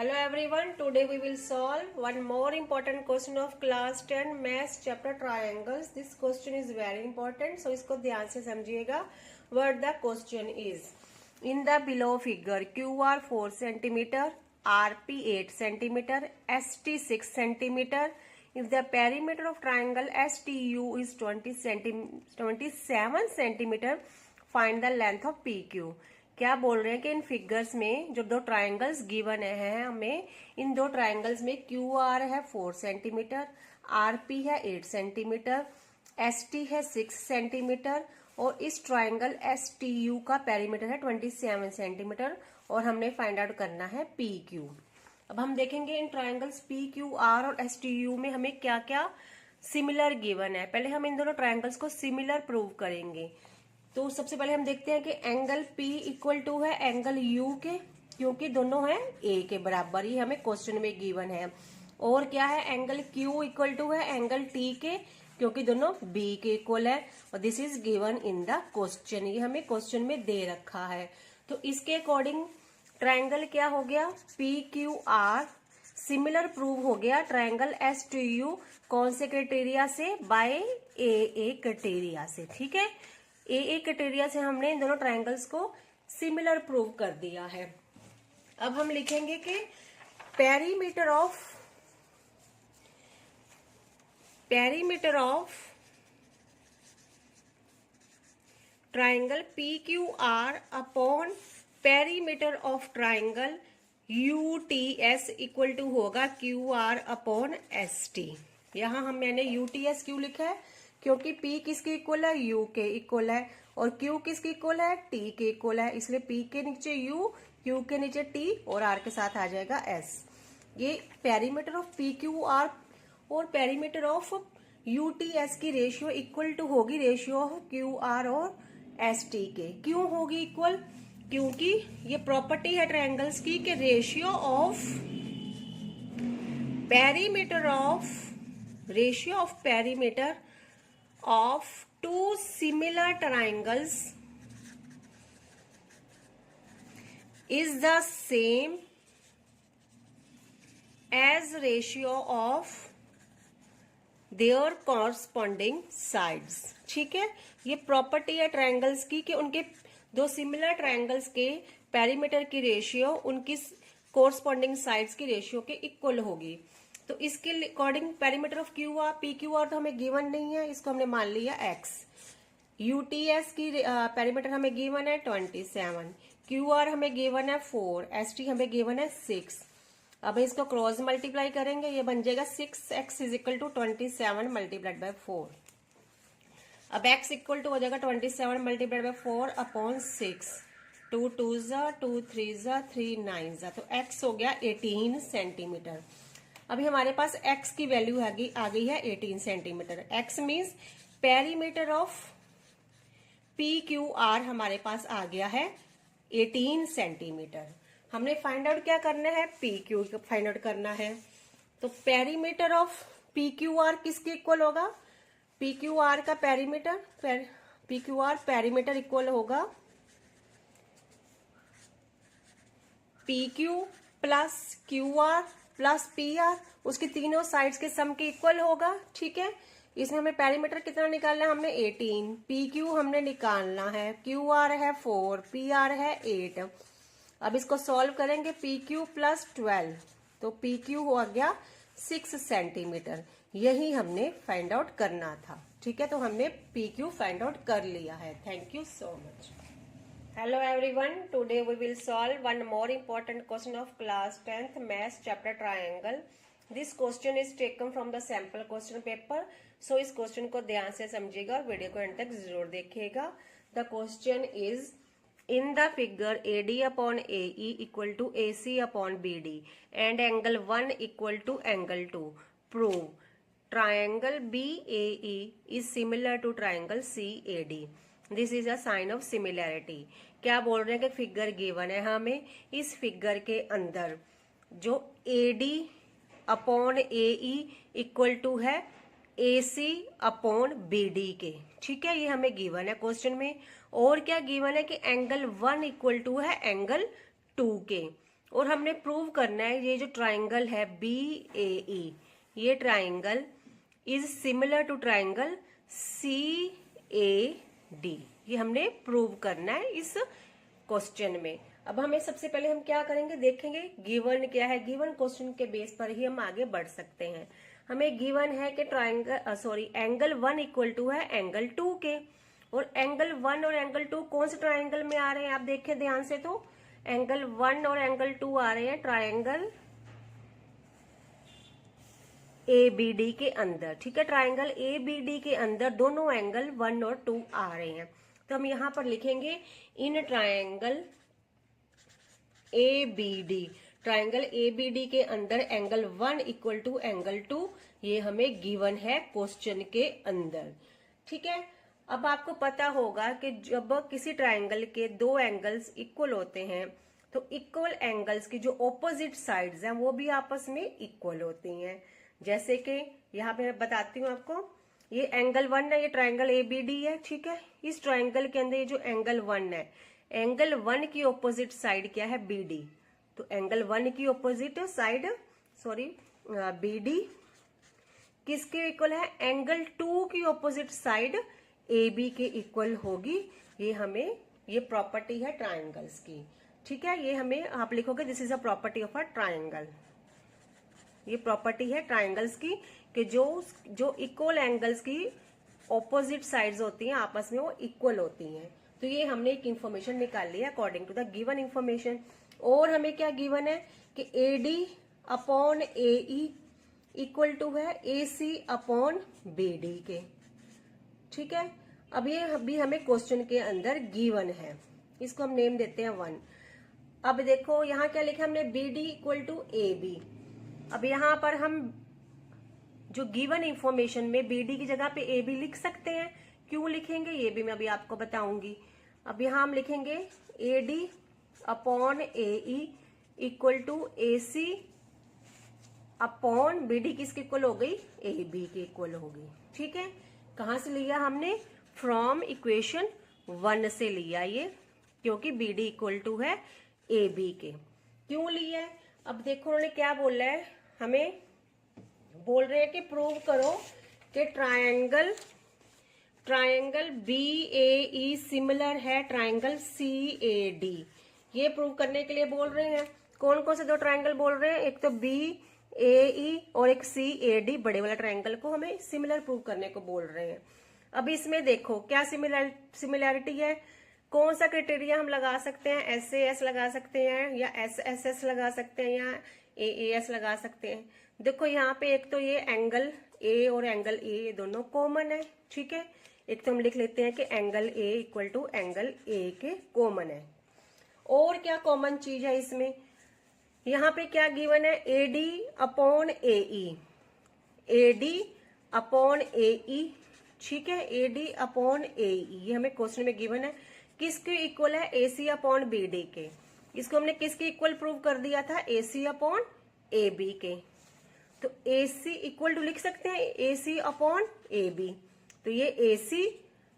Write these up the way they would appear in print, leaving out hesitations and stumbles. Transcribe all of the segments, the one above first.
Hello everyone, today we will solve one more important question of class 10 maths chapter triangles. This question is very important, so इसको ध्यान से समझिएगा. What the question is? In the below figure, QR 4 centimeter, RP 8 centimeter, ST 6 centimeter. If the perimeter of triangle STU is 27 centimeter, find the length of PQ. क्या बोल रहे हैं कि इन figures में जो दो ट्राइंगल्स गिवन है हमें, इन दो ट्राइंगल्स में क्यू आर है 4 सेंटीमीटर, आरपी है 8 सेंटीमीटर, एसटी है 6 सेंटीमीटर और इस ट्राइंगल एसटीयू का पेरीमीटर है 27 सेंटीमीटर और हमने फाइंड आउट करना है पी क्यू. अब हम देखेंगे इन ट्राइंगल्स पी क्यू आर और एसटीयू में हमें क्या क्या सिमिलर गिवन है. पहले हम इन दोनों ट्राइंगल्स को सिमिलर प्रूव करेंगे. तो सबसे पहले हम देखते हैं कि एंगल P इक्वल टू है एंगल U के, क्योंकि दोनों है A के बराबर, ही हमें क्वेश्चन में गिवन है. और क्या है, एंगल Q इक्वल टू है एंगल T के, क्योंकि दोनों B के इक्वल है. और this is given in the question, ये हमें क्वेश्चन में दे रखा है. तो इसके अकॉर्डिंग ट्राइंगल क्या हो गया, PQR सिमिलर प्रूव हो गया ट्राइंगल STU. कौन से क्राइटेरिया से, बाय AA क्राइटेरिया से. ठीक है, AA क्राइटेरिया से हमने इन दोनों ट्राइंगल्स को सिमिलर प्रूव कर दिया है. अब हम लिखेंगे कि perimeter of triangle PQR upon perimeter of triangle UTS equal to होगा QR अपॉन ST. यहां मैंने UTS क्यों लिखा है, क्योंकि P किसके इक्वल है, U के इक्वल है, और Q किसके इक्वल है, T के इक्वल है. इसलिए P के नीचे U, Q के नीचे T और R के साथ आ जाएगा S. ये पेरीमीटर ऑफ PQR और पेरीमीटर ऑफ UTS की रेशियो इक्वल टू होगी रेशियो ऑफ QR और ST के. क्यों होगी इक्वल, क्योंकि ये प्रॉपर्टी है ट्रायंगल्स की कि ratio of perimeter of two similar triangles is the same as ratio of their corresponding sides. ठीक है, ये प्रॉपर्टी है ट्रायंगल्स की कि उनके दो सिमिलर ट्रायंगल्स के पेरीमीटर की रेशियो उनकी कोरस्पॉन्डिंग साइड्स की रेशियो के इक्वल होगी. तो इसके according perimeter of QR PQR तो हमें गिवन नहीं है, इसको हमने मान लिया X. UTS की पेरीमीटर हमें गिवन है 27, QR हमें गिवन है 4, ST हमें गिवन है 6. अब इसको क्रॉस मल्टीप्लाई करेंगे, ये बन जाएगा 6x is equal to 27 multiplied by 4. अब x इक्वल टू हो जाएगा 27 मल्टीप्लाइड बाय 4 अपॉन 6. 2 2 जा 2 3 जा 3 9 जा, तो x हो गया 18 सेंटीमीटर. अभी हमारे पास x की वैल्यू आ गई है 18 centimetre. x means perimeter of PQR हमारे पास आ गया है 18 सेंटीमीटर. हमने फाइंड आउट क्या करना है, PQ फाइंड आउट करना है. तो पेरीमीटर ऑफ PQR किसके इक्वल होगा, PQR का PQR पेरीमीटर इक्वल होगा PQ plus QR plus PR, उसकी तीनों साइड्स के सम के इक्वल होगा. ठीक है, इसमें हमें पेरीमीटर कितना निकालना है, हमने 18, PQ हमने निकालना है, QR है 4, PR है 8. अब इसको सॉल्व करेंगे, PQ प्लस 12, तो PQ हो गया 6 सेंटीमीटर. यही हमने फाइंड आउट करना था. ठीक है, तो हमने PQ फाइंड आउट कर लिया है. Thank you so much. Hello everyone, today we will solve one more important question of class 10th maths chapter triangle. This question is taken from the sample question paper. So इस question को ध्यान से समझिएगा और video को and तक जरूर देखिएगा. The question is, in the figure AD upon AE equal to AC upon BD and angle 1 equal to angle 2. Prove triangle BAE is similar to triangle CAD. This is a sign of similarity. क्या बोल रहे हैं कि figure given है हमें, इस figure के अंदर जो AD upon AE equal to है AC अपॉन BD के. ठीक है, ये हमें गिवन है क्वेश्चन में. और क्या गिवन है कि एंगल 1 इक्वल टू है एंगल 2 के. और हमने प्रूव करना है ये जो ट्राइंगल है BAE, ये triangle is similar to triangle CAD। ये हमने प्रूव करना है इस क्वेश्चन में। अब हमें सबसे पहले हम क्या करेंगे, देखेंगे गिवन क्या है। गिवन क्वेश्चन के बेस पर ही हम आगे बढ़ सकते हैं। हमें गिवन है कि एंगल 1 इक्वल टू है एंगल 2 के, और एंगल 1 और एंगल 2 कौन से ट्राइंगल में आ रहे हैं आप देखें ध्यान से, तो एंगल 1 और एंगल 2 आ रहे हैं ट्राइंगल ABD के अंदर। ठीक है, ट्राइंगल ABD के अंदर दोनों एंगल 1 और 2 आ रहे हैं। तो हम यहां पर लिखेंगे in triangle ABD, triangle ABD के अंदर एंगल 1 इक्वल टू एंगल 2, ये हमें गिवन है क्वेश्चन के अंदर। ठीक है, अब आपको पता होगा कि जब किसी ट्राइंगल के दो एंगल्स इक्वल होते हैं तो इक्वल एंगल्स की जो ऑपोजिट साइड्स हैं वो भी आपस में इक्वल होती हैं। जैसे कि यहाँ पे मैं बताती हूँ आपको, ये एंगल 1 है, ये ट्राइंगल ABD है। ठीक है, इस ट्राइंगल के अंदर ये जो एंगल 1 है, एंगल 1 की ऑपोजिट साइड क्या है, BD। तो एंगल 1 की ऑपोजिट साइड BD किसके इक्वल है, एंगल 2 की ऑपोजिट साइड AB के इक्वल होगी। ये प्रॉपर्टी है ट्राइंगल्स की। ठीक है, ये हमें आप लिखोगे this is a property of a triangle. ये प्रॉपर्टी है ट्राइंगल्स की कि जो इक्वल एंगल्स की ऑपोजिट साइड्स होती हैं आपस में वो इक्वल होती हैं। तो ये हमने एक इंफॉर्मेशन निकाल लिया according to the given information. और हमें क्या गिवन है कि AD upon AE equal to है AC अपॉन BD के। ठीक है, अब ये अभी हमें क्वेश्चन के अंदर गिवन है, इसको हम नेम देते हैं 1। अब देखो यहाँ क्या लिखा हमने, BD इक्वल टू AB। अब यहाँ पर हम जो गिवन इंफॉर्मेशन में BD की जगह पे AB लिख सकते हैं। क्यों लिखेंगे ये भी मैं अभी आपको बताऊंगी। अब यहाँ हम लिखेंगे AD upon AE equal to AC upon BD किसके इक्वल हो गई, AB के इक्वल हो गई। ठीक है, कहां से लिया हमने, फ्रॉम इक्वेशन 1 से लिया ये, क्योंकि BD इक्वल टू है AB के। क्यों लिया है, अब देखो उन्होंने क्या बोला है, हमें बोल रहे हैं कि प्रूव करो कि ट्राइंगल BAE सिमिलर है ट्राइंगल CAD। ये प्रूव करने के लिए बोल रहे हैं। कौन कौन से दो ट्राइंगल बोल रहे हैं, एक तो BAE और एक CAD, बड़े वाला ट्राइंगल को हमें सिमिलर प्रूव करने को बोल रहे हैं। अब इसमें देखो क्या सिमिलैरिटी है, कौन सा क्राइटेरिया हम लगा सकते हैं, SAS लगा सकते हैं या SSS लगा सकते हैं या AAS लगा सकते हैं। देखो यहाँ पे एक तो ये एंगल A और एंगल A दोनों कॉमन है। ठीक है, एक तो हम लिख लेते हैं कि angle A equal to angle A के कॉमन है। और क्या कॉमन चीज है इसमें, यहाँ पे क्या गिवन है, AD upon AE, AD upon AE। ठीक है, AD अपॉन AE ये हमें क्वेश्चन में गिवन है। किसके इक्वल है, AC अपॉन BD के। इसको हमने किसके इक्वल प्रूव कर दिया था, AC अपॉन AB के। तो AC इक्वल टू लिख सकते हैं AC अपॉन AB, तो ये AC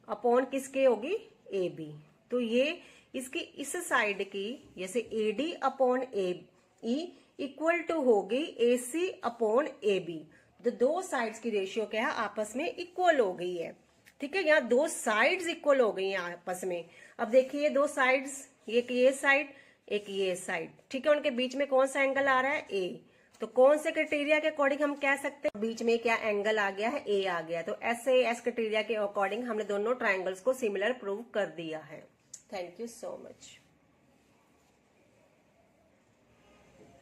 अपॉन किसके होगी, AB। तो ये इसकी इस साइड की जैसे AD upon AE equal to होगी AC अपॉन AB। तो दो साइड्स की रेशियो क्या है, आपस में इक्वल हो गई है। ठीक है, यहाँ दो साइड्स इक्वल हो गई हैं आपस में। अब देखिए दो साइड्स, एक ये साइड एक ये साइड। ठीक है, उनके बीच में कौन सा एंगल आ रहा है, A। तो कौन से क्राइटेरिया के अकॉर्डिंग हम कह सकते हैं, बीच में क्या एंगल आ गया है, A आ गया। तो SAS क्राइटेरिया के अकॉर्डिंग हमने दोनों ट्राइंगल्स को सिमिलर प्रूव कर दिया है। Thank you so much.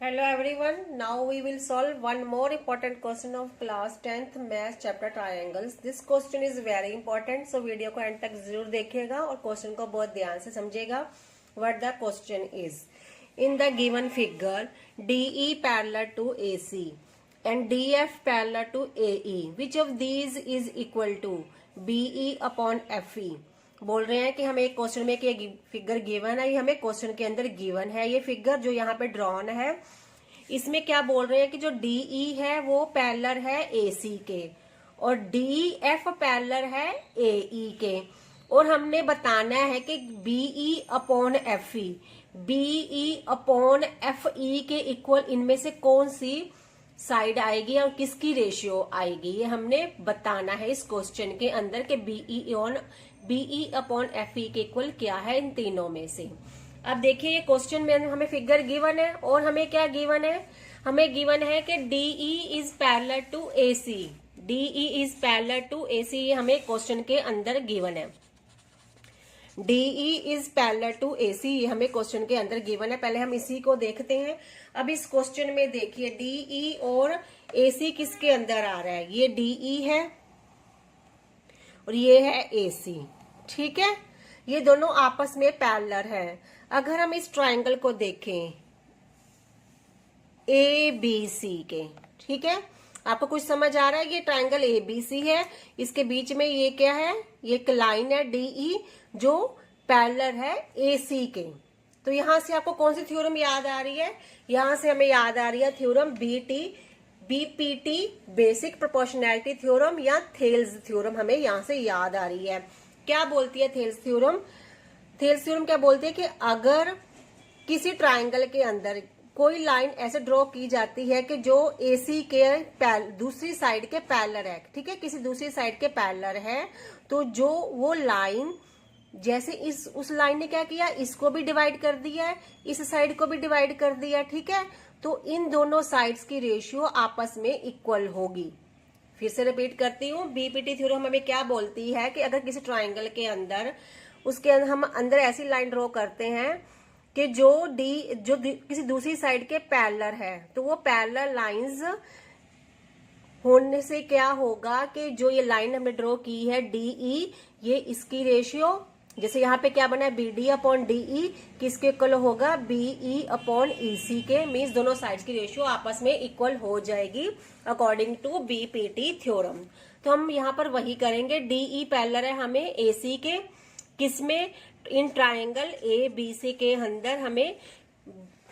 Hello everyone, now we will solve one more important question of class 10th math chapter triangles. This question is very important, so video को and तक जरूर देखिएगा और question को बहुत ध्यान से समझिएगा। What the question is, in the given figure DE parallel to AC and DF parallel to AE, which of these is equal to BE upon FE? बोल रहे हैं कि हमें एक क्वेश्चन में कि फिगर गिवन है, ये हमें क्वेश्चन के अंदर गिवन है। ये फिगर जो यहाँ पे ड्रॉन है, इसमें क्या बोल रहे हैं कि जो DE है वो पैरेलल है AC के और DF पैरेलल है AE के। और हमने बताना है कि BE upon FE, BE upon FE के इक्वल इनमें से कौन सी साइड आएगी और किसकी रेशियो आएगी, ये हमने बताना है इस क्वेश्चन के अंदर कि BE अपॉन FE के इक्वल क्या है इन तीनों में से। अब देखिए ये क्वेश्चन में हमें फिगर गिवन है और हमें क्या गिवन है, हमें गिवन है कि DE is parallel to AC, DE is parallel to AC, ये हमें क्वेश्चन के अंदर गिवन है। DE is parallel to AC, ये हमें क्वेश्चन के अंदर गिवन है। पहले हम इसी को देखते हैं। अब इस क्वेश्चन में देखिए DE और AC किसके अंदर आ रहा है, ये DE है और ये है AC, ठीक है, ये दोनों आपस में पैरेलल है। अगर हम इस ट्रायंगल को देखें ABC के, ठीक है, आपको कुछ समझ आ रहा है, ये ट्रायंगल ABC है, इसके बीच में ये क्या है, ये एक लाइन है DE जो पैरेलल है AC के। तो यहां से आपको कौन सी थ्योरम याद आ रही है, यहां से हमें याद आ रही है theorem BPT basic proportionality theorem या थेल्स थ्योरम, हमें यहां से याद आ रही है। क्या बोलती है थेल्स थ्योरम, थेल्स थ्योरम क्या बोलती है कि अगर किसी ट्रायंगल के अंदर कोई लाइन ऐसे ड्रॉ की जाती है कि जो AC के दूसरी साइड के पैरेलल है, ठीक है, किसी दूसरी साइड के पैरेलल है, तो जो वो लाइन जैसे उस लाइन ने क्या किया, इसको भी डिवाइड कर दिया है, इस साइड को भी डिवाइड कर दिया, ठीक है, तो इन दोनों साइड्स की रेशियो आपस में इक्वल होगी। फिर से रिपीट करती हूँ, BPT थ्योरम हमें क्या बोलती है कि अगर किसी ट्रायंगल के अंदर उसके अंदर हम अंदर ऐसी लाइन ड्रॉ करते हैं कि जो किसी दूसरी साइड के पैरेलल है, तो वो पैरेलल लाइंस होने से क्या होगा कि जो ये लाइन हमने ड्रॉ की है DE, ये इसकी रेशियो, जैसे यहाँ पे क्या बना है BD अपॉन DE, किसके इक्वल होगा, BE अपॉन EC के, मीन्स दोनों साइड्स की रेशियो आपस में इक्वल हो जाएगी अकॉर्डिंग टू BPT थ्योरम। तो हम यहाँ पर वही करेंगे, DE पैरेलल है हमें AC के, किसमें, इन ट्रायंगल ABC के अंदर हमें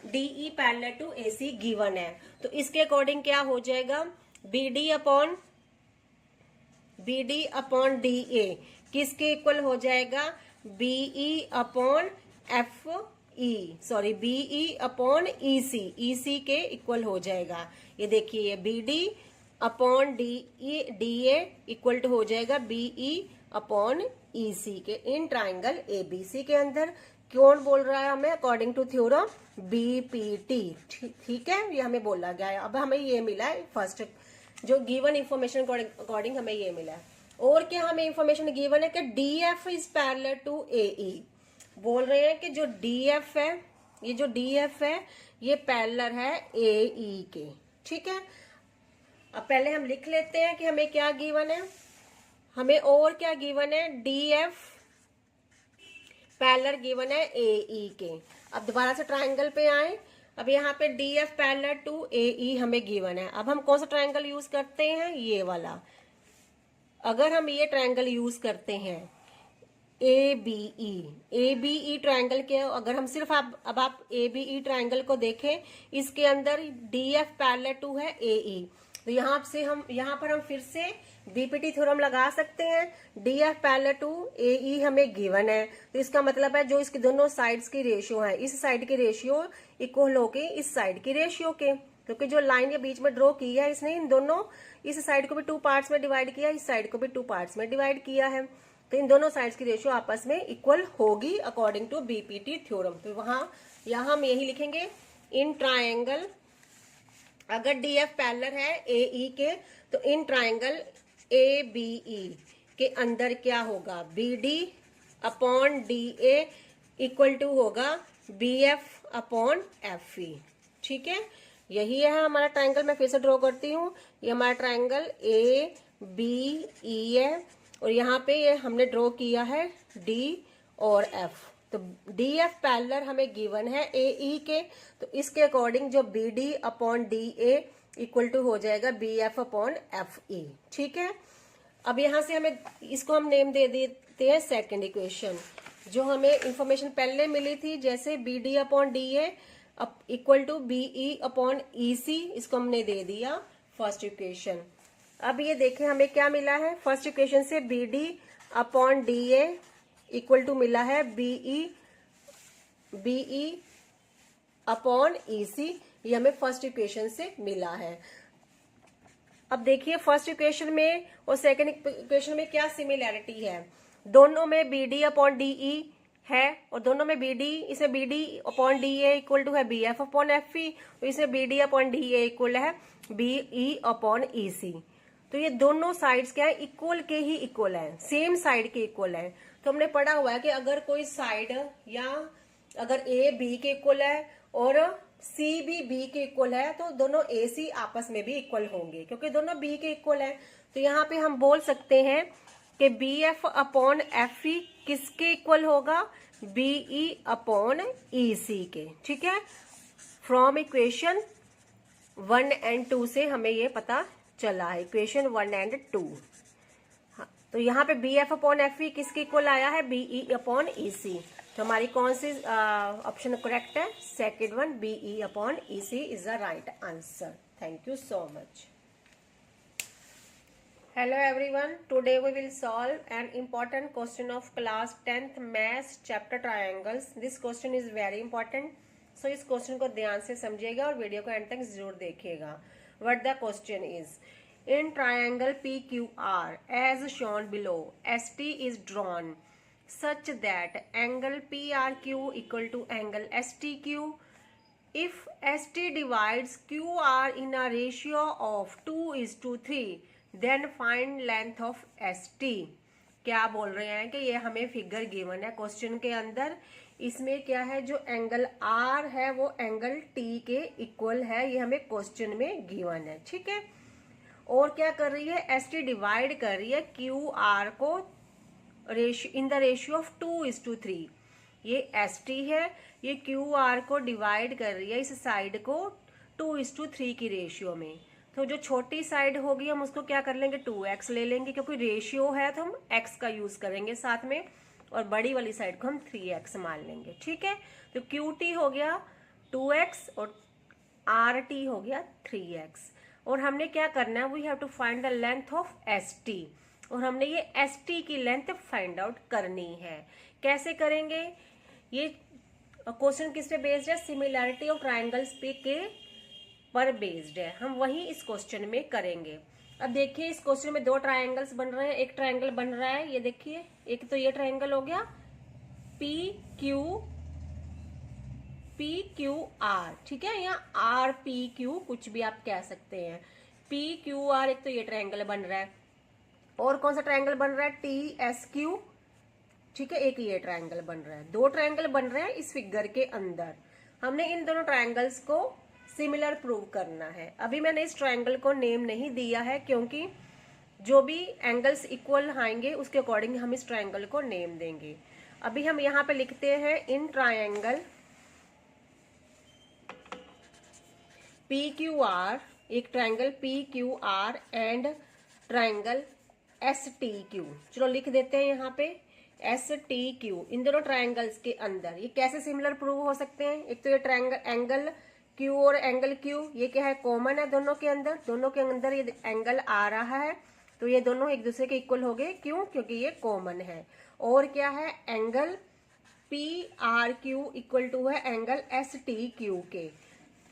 DE parallel to AC given है, तो इसके अकॉर्डिंग क्या हो जाएगा, BD अपॉन DA किसके इक्वल हो जाएगा, BE upon BE upon EC के इक्वल हो जाएगा। ये देखिए ये BD upon DA equal to हो जाएगा BE अपॉन EC के इन ट्राइंगल ABC के अंदर। कौन बोल रहा है हमें, अकॉर्डिंग टू थ्योरम BPT, ठीक है, ये हमें बोला गया है। अब हमें ये मिला है फर्स्ट जो गिवन इंफॉर्मेशन अकॉर्डिंग हमें ये मिला है। और क्या हमें इंफॉर्मेशन गिवन है कि DF is parallel to AE, बोल रहे हैं कि जो DF है, ये जो DF है ये पैरेलल है AE के, ठीक है। अब पहले हम लिख लेते हैं कि हमें क्या गिवन है, हमें और क्या गिवन है, DF पैरेलल गिवन है AE के। अब दोबारा से ट्रायंगल पे आए, अब यहाँ पे DF पैरेलल टू AE हमें गिवन है। अब हम कौन सा ट्रायंगल यूज करते हैं, ये वाला। अगर हम ये ट्रायंगल यूज करते हैं ABE ट्रायंगल के, अगर हम सिर्फ अब आप ABE ट्रायंगल को देखें, इसके अंदर DF पैरेलल टू है AE, तो यहाँ पर हम फिर से BPT थ्योरम लगा सकते हैं। DF पैरेलल टू AE हमें गिवन है, तो इसका मतलब है जो इसकी दोनों साइड्स की रेशियो है, इस साइड की रेशियो इक्वल होगी इस साइड की रेशियो के, क्योंकि जो लाइन ये बीच में ड्रॉ की है इसने इन दोनों, इस साइड को भी 2 पार्ट्स में डिवाइड किया, इस साइड को भी 2 पार्ट्स में डिवाइड किया है, तो इन दोनों साइड्स की रेशियो आपस में इक्वल होगी अकॉर्डिंग टू BPT थ्योरम। तो यहाँ हम यही लिखेंगे, इन ट्रायंगल अगर DF पैरेलल है AE के, तो इन ट्रायंगल ABE के अंदर क्या होगा, BD upon DA equal to होगा BF अपॉन FE, ठीक है। यही है हमारा ट्रायंगल, मैं फिर से ड्रॉ करती हूँ, ये हमारा ट्रायंगल ABE है और यहाँ पे ये हमने ड्रॉ किया है D और F, तो DF पैरेलल हमें गिवन है AE के, तो इसके अकॉर्डिंग जो BD upon DA equal to हो जाएगा BF अपॉन FE, ठीक है। अब यहाँ से हमें इसको हम नेम दे देते हैं सेकंड इक्वेशन, जो हमें इंफॉर्मेशन पहले मिली थी, जैसे BD upon DA equal to BE upon EC, इसको हमने दे दिया फर्स्ट इक्वेशन। अब ये देखें हमें क्या मिला है, फर्स्ट इक्वेशन से BD upon DA equal to मिला है BE अपॉन EC, ये हमें फर्स्ट इक्वेशन से मिला है। अब देखिए फर्स्ट इक्वेशन में और सेकंड इक्वेशन में क्या सिमिलैरिटी है। दोनों में BD अपॉन DE है और दोनों में BD, इसमें BD upon DA equal to है BF अपॉन FE, तो इसमें BD अपॉन DA इक्वल है BE अपॉन EC। तो ये दोनों साइड्स क्या है, इक्वल के ही इक्वल है, सेम साइड के इक्वल है। तो हमने पढ़ा हुआ है कि अगर कोई साइड या अगर A B के इक्वल है और C भी B के इक्वल है तो दोनों AC आपस में भी इक्वल होंगे क्योंकि दोनों B के इक्वल है। तो यहाँ पे हम बोल सकते हैं कि BF अपॉन FE किसके इक्वल होगा, BE अपॉन EC के। ठीक है, फ्रॉम इक्वेशन 1 एंड 2 से हमें ये पता चला है, इक्वेशन 1 एंड 2। हाँ, तो यहाँ पे BF अपॉन FE किसके इक्वल आया है, BE अपॉन EC। तो हमारी कौन सी ऑप्शन करेक्ट है, second one, BE upon EC is the right answer. Thank you so much. Hello everyone, today we will solve an important question of class 10th maths chapter triangles. This question is very important, so इस question को ध्यान से समझिएगा और video को and तक जरूर देखिएगा। What the question is, in triangle PQR as shown below, ST is drawn such that angle PRQ equal to angle STQ. If ST divides QR in a ratio of 2:3, then find length of ST। क्या बोल रहे हैं कि ये हमें figure given है question के अंदर, इसमें क्या है जो एंगल R है वो एंगल T के इक्वल है, ये हमें क्वेश्चन में गिवन है। ठीक है, और क्या कर रही है, ST डिवाइड कर रही है QR को इन द रेशियो ऑफ 2:3। ये ST है, ये QR को डिवाइड कर रही है इस साइड को 2:3 की रेशियो में। तो जो छोटी साइड होगी हम उसको क्या कर लेंगे, 2x ले लेंगे क्योंकि रेशियो है तो हम x का यूज करेंगे साथ में, और बड़ी वाली साइड को हम 3x मान लेंगे। ठीक है, तो QT हो गया 2x और RT हो गया 3x। और हमने क्या करना है, we have to find the length of ST, और हमने ये ST की लेंथ फाइंड आउट करनी है। कैसे करेंगे, ये क्वेश्चन किस पे बेस्ड है, सिमिलैरिटी ऑफ ट्राइंगल्स पे के पर बेस्ड है, हम वही इस क्वेश्चन में करेंगे। अब देखिए इस क्वेश्चन में दो ट्रायंगल्स बन रहे हैं, एक ट्रायंगल बन रहा है, ये देखिए, एक तो ये ट्रायंगल हो गया PQR, ठीक है, या RPQ कुछ भी आप कह सकते हैं। PQR एक तो ये ट्रायंगल बन रहा है, और कौन सा ट्रायंगल बन रहा है, TSQ, ठीक है, एक ये ट्रायंगल बन रहा है। दो ट्रायंगल बन रहे हैं इस फिगर के अंदर। हमने इन दोनों ट्रायंगल्स को सिमिलर प्रूव करना है। अभी मैंने इस ट्रायंगल को नेम नहीं दिया है क्योंकि जो भी एंगल्स इक्वल आएंगे उसके अकॉर्डिंग हम इस ट्रायंगल को नेम देंगे। अभी हम यहाँ पे लिखते हैं इन ट्रायंगल PQR, एक triangle PQR and triangle STQ। चलो लिख देते हैं यहाँ पे STQ। इन दोनों ट्रायंगल्स के अंदर ये कैसे सिमिलर प्रूव हो सकते हैं, एक तो ये ट्रायंगल एंगल Q और एंगल Q ये क्या है, कॉमन है दोनों के अंदर ये एंगल आ रहा है, तो ये दोनों एक दूसरे के इक्वल हो गए, क्यों, क्योंकि ये कॉमन है। और क्या है, एंगल PRQ इक्वल टू है एंगल STQ के।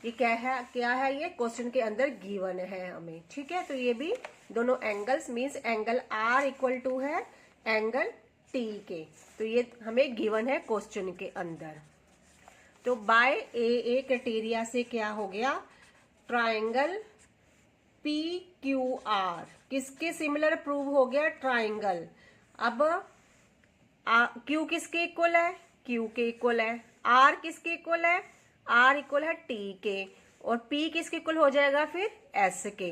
ये क्या है ये क्वेश्चन के अंदर गिवन है हमें। ठीक है, तो ये भी दोनों angles means angle R equal to है एंगल T के, तो ये हमें गिवन है क्वेश्चन के अंदर। तो बाय AA क्राइटेरिया से क्या हो गया, ट्रायंगल PQR किसके सिमिलर प्रूव हो गया, ट्रायंगल। अब Q किसके इक्वल है, Q के इक्वल है। R किसके इक्वल है, R इक्वल है T के, और P किसके इक्वल हो जाएगा फिर, S के।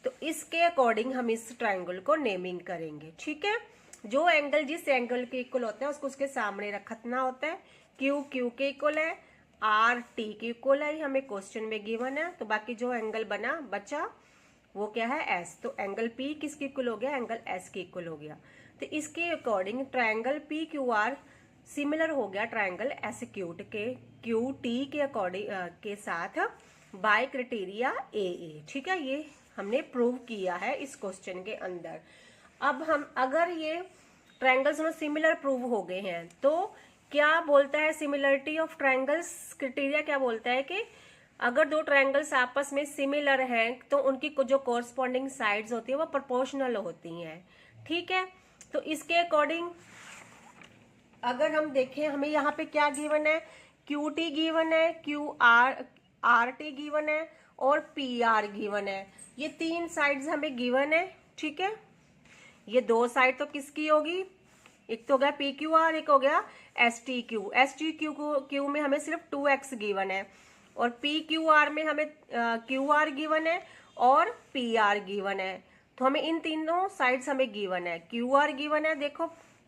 तो इसके अकॉर्डिंग हम इस ट्रायंगल को नेमिंग करेंगे। ठीक है, जो एंगल जिस एंगल के इक्वल होता है उसको उसके सामने रखना होता है। Q के इक्वल है, R T के इक्वल है, हमें क्वेश्चन में गिवन है। तो बाकी जो एंगल बचा वो क्या है, S। तो एंगल P किसके इक्वल हो गया, एंगल S के इक्वल हो गया। तो इसके अकॉर्डिंग ट्रायंगल PQR सिमिलर हो गया ट्रायंगल SQ के QT के अकॉर्डिंग के साथ बाय क्राइटेरिया AA। ठीक है, ये हमने प्रूव किया है इस क्वेश्चन के अंदर। अब हम अगर ये ट्रायंगल्स सिमिलर प्रूव हो गए हैं तो क्या बोलता है सिमिलरिटी ऑफ ट्रायंगल्स क्राइटेरिया, क्या बोलता है कि अगर दो ट्रायंगल्स आपस में सिमिलर हैं तो उनकी जो कॉरस्पॉन्डिंग साइड्स होती है वो प्रोपोर्शनल होती हैं, ठीक है। तो इसके अकॉर्डिंग अगर हम देखें, हमें यहाँ पे क्या गिवन है, क्यू टी गिवन है, क्यू आर टी गिवन है और पी आर गिवन है। ये तीन साइड्स हमें गिवन है, ठीक है। ये दो साइड तो किसकी होगी, एक तो हो गया पी क्यू आर, एक हो गया S T Q. S T Q में हमें सिर्फ 2x गिवन है और पी क्यू आर में हमें क्यू आर गिवन है और पी आर गिवन है। तो हमें इन तीनों साइड्स हमें गिवन है, क्यू आर गिवन है देखो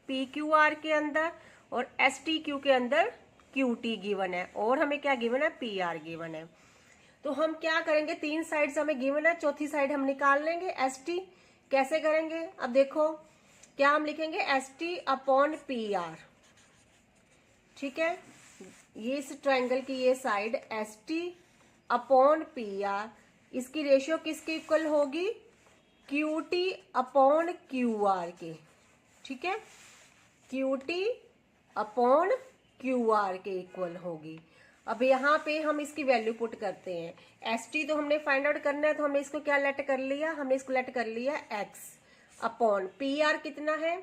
पी क्यू आर के अंदर और एस टी क्यू के अंदर क्यू टी गिवन है और हमें क्या गिवन है, पी आर गिवन है। तो हम क्या करेंगे, तीन साइड्स हमें गिवन है, चौथी साइड हम निकाल लेंगे एस टी। कैसे करेंगे, अब देखो क्या हम लिखेंगे, S T upon P R, ठीक है। ये इस ट्रायंगल की ये side S T upon P R, इसकी रेशियो किसके इक्वल होगी, Q T upon Q R के, ठीक है। Q T upon Q R के इक्वल होगी। अब यहाँ पे हम इसकी वैल्यू पुट करते हैं, एस टी तो हमने फाइंड आउट करना है तो हमने इसको क्या लेट कर लिया, हमने इसको लेट कर लिया एक्स अपॉन पी आर कितना है,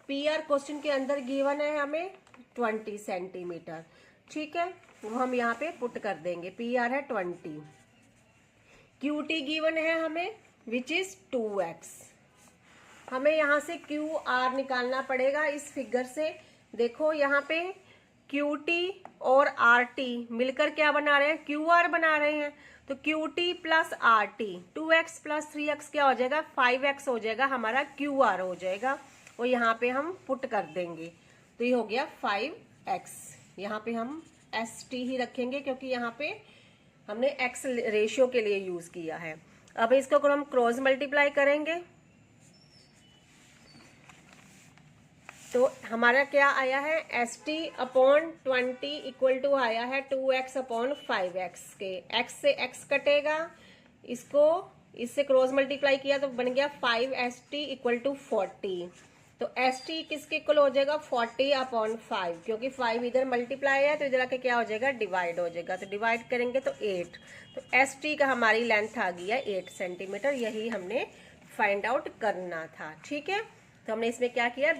पी आर क्वेश्चन के अंदर गिवन है हमें 20 सेंटीमीटर, ठीक है। वो हम यहाँ पे पुट कर देंगे, पी आर है 20, क्यू टी गिवन है हमें विच इज 2x। हमें यहाँ से क्यू आर निकालना पड़ेगा इस फिगर से। देखो यहाँ पे क्यू टी और आर टी मिलकर क्या बना रहे हैं, क्यू आर बना रहे हैं। तो Q T plus R T 2x plus 3x क्या हो जाएगा, 5x हो जाएगा, हमारा क्यू आर हो जाएगा। और यहाँ पे हम पुट कर देंगे तो ये हो गया 5x। यहाँ पे हम एस टी ही रखेंगे क्योंकि यहाँ पे हमने x रेशियो के लिए यूज किया है। अब इसको अगर हम क्रॉस मल्टीप्लाई करेंगे तो हमारा क्या आया है, S T upon 20 equal to आया है 2x अपॉन 5x के। x से x कटेगा, इसको इससे क्रॉस मल्टीप्लाई किया तो बन गया 5st इक्वल टू 40। तो st किसके इक्वल हो जाएगा, 40 अपॉन 5, क्योंकि 5 इधर मल्टीप्लाई है तो इधर आके क्या हो जाएगा, डिवाइड हो जाएगा। तो डिवाइड करेंगे तो 8। तो st का हमारी लेंथ आ गई है 8 सेंटीमीटर। यही हमने फाइंड आउट करना था, ठीक है। तो हमने इसमें क्या किया,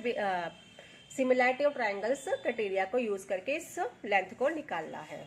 सिमिलरिटी ऑफ ट्रायंगल्स क्राइटेरिया को यूज करके इस लेंथ को निकालना है।